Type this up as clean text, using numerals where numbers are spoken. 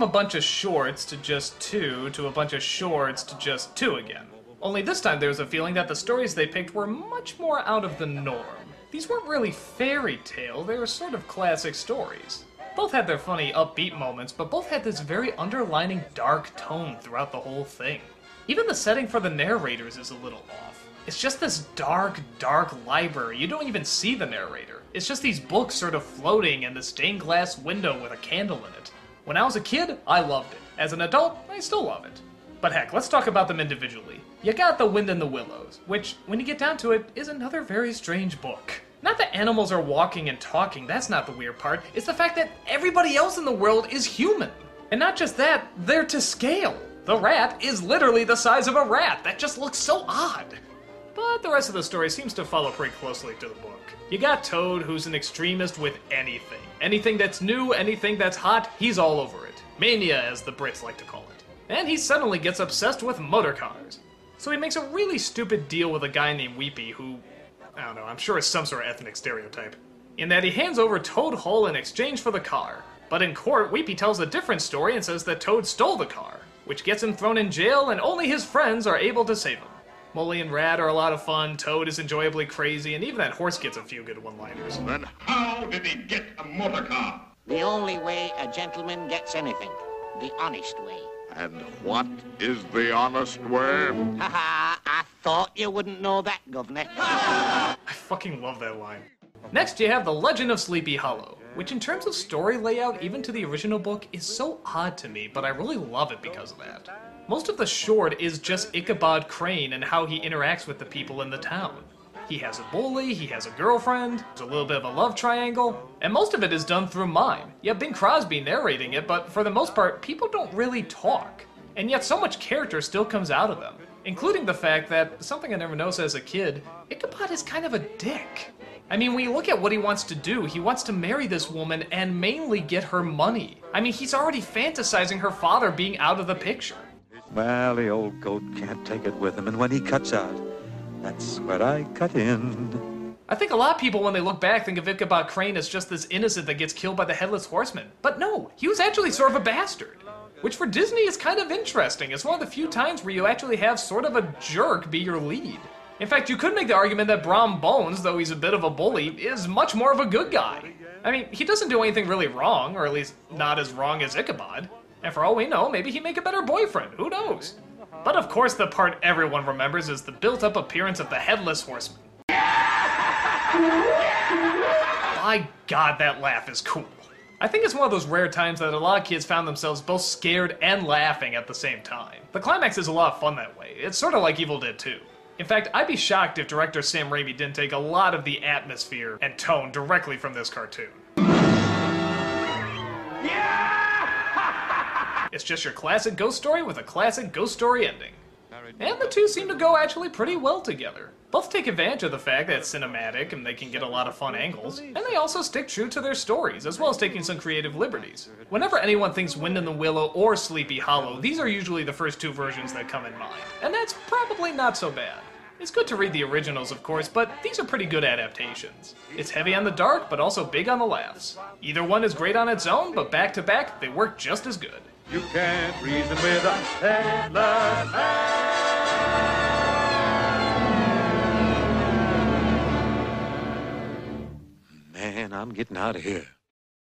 from a bunch of shorts to just two, to a bunch of shorts to just two again. Only this time there was a feeling that the stories they picked were much more out of the norm. These weren't really fairy tale, they were sort of classic stories. Both had their funny upbeat moments, but both had this very underlining dark tone throughout the whole thing. Even the setting for the narrators is a little off. It's just this dark, dark library. You don't even see the narrator. It's just these books sort of floating in the stained glass window with a candle in it. When I was a kid, I loved it. As an adult, I still love it. But heck, let's talk about them individually. You got The Wind in the Willows, which, when you get down to it, is another very strange book. Not that animals are walking and talking, that's not the weird part. It's the fact that everybody else in the world is human. And not just that, they're to scale. The rat is literally the size of a rat. That just looks so odd. But the rest of the story seems to follow pretty closely to the book. You got Toad, who's an extremist with anything. Anything that's new, anything that's hot, he's all over it. Mania, as the Brits like to call it. And he suddenly gets obsessed with motor cars. So he makes a really stupid deal with a guy named Weepy who, I don't know, I'm sure is some sort of ethnic stereotype. In that he hands over Toad Hull in exchange for the car. But in court, Weepy tells a different story and says that Toad stole the car, which gets him thrown in jail and only his friends are able to save him. Molly and Rat are a lot of fun, Toad is enjoyably crazy, and even that horse gets a few good one-liners. Then how did he get a motor car? The only way a gentleman gets anything. The honest way. And what is the honest way? Ha! I thought you wouldn't know that, Governor. I fucking love that line. Next, you have The Legend of Sleepy Hollow, which in terms of story layout, even to the original book, is so odd to me, but I really love it because of that. Most of the short is just Ichabod Crane and how he interacts with the people in the town. He has a bully, he has a girlfriend, there's a little bit of a love triangle, and most of it is done through mime. You have Bing Crosby narrating it, but for the most part, people don't really talk. And yet so much character still comes out of them, including the fact that, something I never noticed as a kid, Ichabod is kind of a dick. I mean, when you look at what he wants to do, he wants to marry this woman and mainly get her money. I mean, he's already fantasizing her father being out of the picture. Well, the old goat can't take it with him, and when he cuts out, that's where I cut in. I think a lot of people, when they look back, think of Ichabod Crane as just this innocent that gets killed by the Headless Horseman. But no, he was actually sort of a bastard. Which for Disney is kind of interesting. It's one of the few times where you actually have sort of a jerk be your lead. In fact, you could make the argument that Brom Bones, though he's a bit of a bully, is much more of a good guy. I mean, he doesn't do anything really wrong, or at least not as wrong as Ichabod. And for all we know, maybe he'd make a better boyfriend, who knows? But of course the part everyone remembers is the built-up appearance of the Headless Horseman. My God, that laugh is cool. I think it's one of those rare times that a lot of kids found themselves both scared and laughing at the same time. The climax is a lot of fun that way. It's sort of like Evil Dead 2. In fact, I'd be shocked if director Sam Raimi didn't take a lot of the atmosphere and tone directly from this cartoon. It's just your classic ghost story with a classic ghost story ending. And the two seem to go actually pretty well together. Both take advantage of the fact that it's cinematic and they can get a lot of fun angles, and they also stick true to their stories, as well as taking some creative liberties. Whenever anyone thinks Wind in the Willow or Sleepy Hollow, these are usually the first two versions that come in mind, and that's probably not so bad. It's good to read the originals, of course, but these are pretty good adaptations. It's heavy on the dark, but also big on the laughs. Either one is great on its own, but back to back, they work just as good. You can't reason with a headless man. Man, I'm getting out of here.